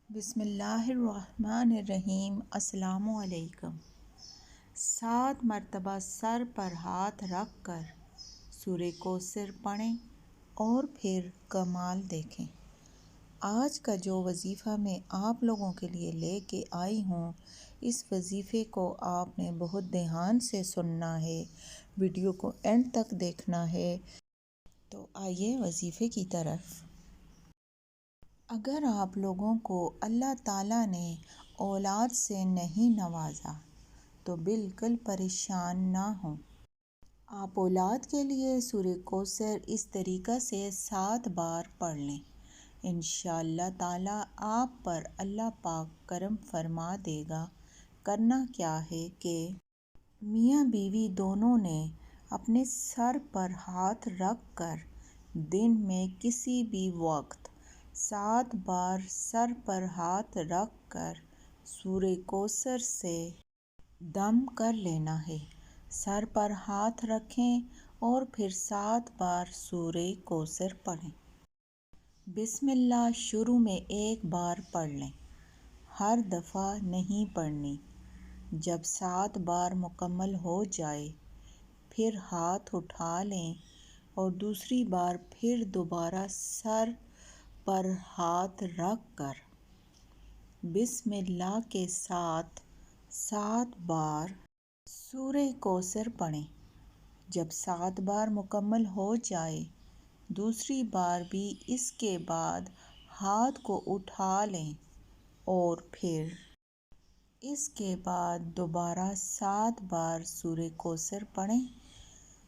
بسم اللہ الرحمن الرحیم۔ السلام علیکم۔ 7 مرتبہ سر پر ہاتھ رکھ کر سورہ کوثر پڑھیں اور پھر کمال دیکھیں۔ آج کا جو وظیفہ میں آپ لوگوں کے لیے لے کے آئی ہوں، اس وظیفے کو آپ نے بہت دھیان سے سننا ہے، ویڈیو کو اینڈ تک دیکھنا ہے۔ تو آئیے وظیفے کی طرف۔ اگر آپ لوگوں کو اللہ تعالیٰ نے اولاد سے نہیں نوازا تو بالکل پریشان نہ ہوں۔ آپ اولاد کے لیے سورہ کوثر اس طریقہ سے 7 بار پڑھ لیں۔ انشاءاللہ تعالیٰ آپ پر اللہ پاک کرم فرما دے گا۔ کرنا کیا ہے کہ میاں بیوی دونوں نے اپنے سر پر ہاتھ رکھ کر دن میں کسی بھی وقت 7 بار سر پر ہاتھ رکھ کر سورہ کوثر سے دم کر لینا ہے۔ سر پر ہاتھ رکھیں اور پھر 7 بار سورہ کوثر پڑھیں۔ بسم اللہ شروع میں 1 بار پڑھ لیں، ہر دفعہ نہیں پڑھنی۔ جب 7 بار مکمل ہو جائے پھر ہاتھ اٹھا لیں اور دوسری بار پھر دوبارہ سر پر ہاتھ رکھ کر بسم اللہ کے ساتھ 7 بار سورہ کوثر پڑھیں۔ جب 7 بار مکمل ہو جائے دوسری بار بھی اس کے بعد ہاتھ کو اٹھا لیں اور پھر اس کے بعد دوبارہ 7 بار سورہ کوثر پڑھیں،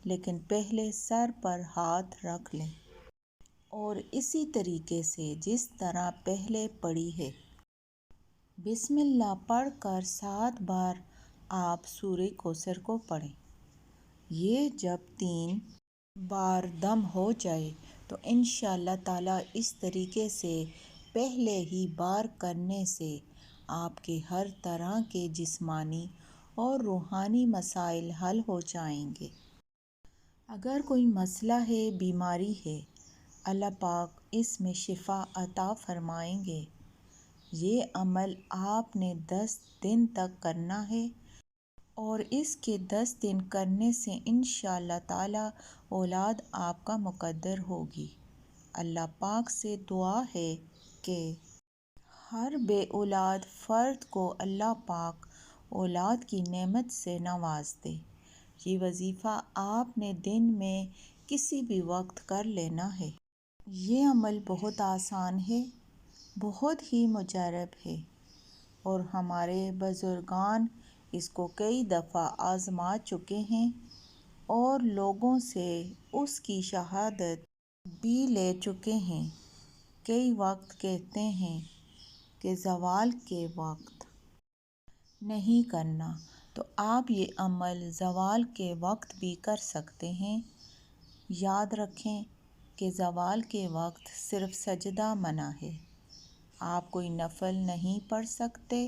لیکن پہلے سر پر ہاتھ رکھ لیں اور اسی طریقے سے جس طرح پہلے پڑھی ہے۔ بسم اللہ پڑھ کر 7 بار آپ سورہ کوثر کو پڑھیں۔ یہ جب 3 بار دم ہو جائے تو انشاءاللہ تعالیٰ اس طریقے سے پہلے ہی بار کرنے سے آپ کے ہر طرح کے جسمانی اور روحانی مسائل حل ہو جائیں گے۔ اگر کوئی مسئلہ ہے، بیماری ہے، اللہ پاک اس میں شفا عطا فرمائیں گے۔ یہ عمل آپ نے 10 دن تک کرنا ہے اور اس کے 10 دن کرنے سے انشاءاللہ تعالیٰ اولاد آپ کا مقدر ہوگی۔ اللہ پاک سے دعا ہے کہ ہر بے اولاد فرد کو اللہ پاک اولاد کی نعمت سے نواز دے۔ یہ وظیفہ آپ نے دن میں کسی بھی وقت کر لینا ہے۔ یہ عمل بہت آسان ہے، بہت ہی مجرب ہے اور ہمارے بزرگان اس کو کئی دفعہ آزما چکے ہیں اور لوگوں سے اس کی شہادت بھی لے چکے ہیں۔ کئی وقت کہتے ہیں کہ زوال کے وقت نہیں کرنا، تو آپ یہ عمل زوال کے وقت بھی کر سکتے ہیں۔ یاد رکھیں کہ زوال کے وقت صرف سجدہ منع ہے۔ آپ کوئی نفل نہیں پڑھ سکتے،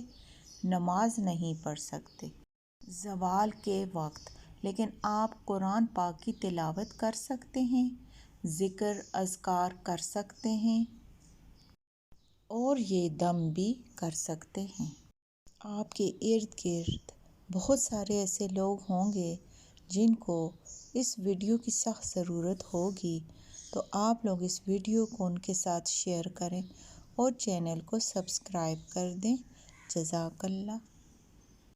نماز نہیں پڑھ سکتے زوال کے وقت، لیکن آپ قرآن پاک کی تلاوت کر سکتے ہیں، ذکر اذکار کر سکتے ہیں اور یہ دم بھی کر سکتے ہیں۔ آپ کے ارد گرد بہت سارے ایسے لوگ ہوں گے جن کو اس ویڈیو کی سخت ضرورت ہوگی، تو آپ لوگ اس ویڈیو کو ان کے ساتھ شیئر کریں اور چینل کو سبسکرائب کر دیں۔ جزاک اللہ۔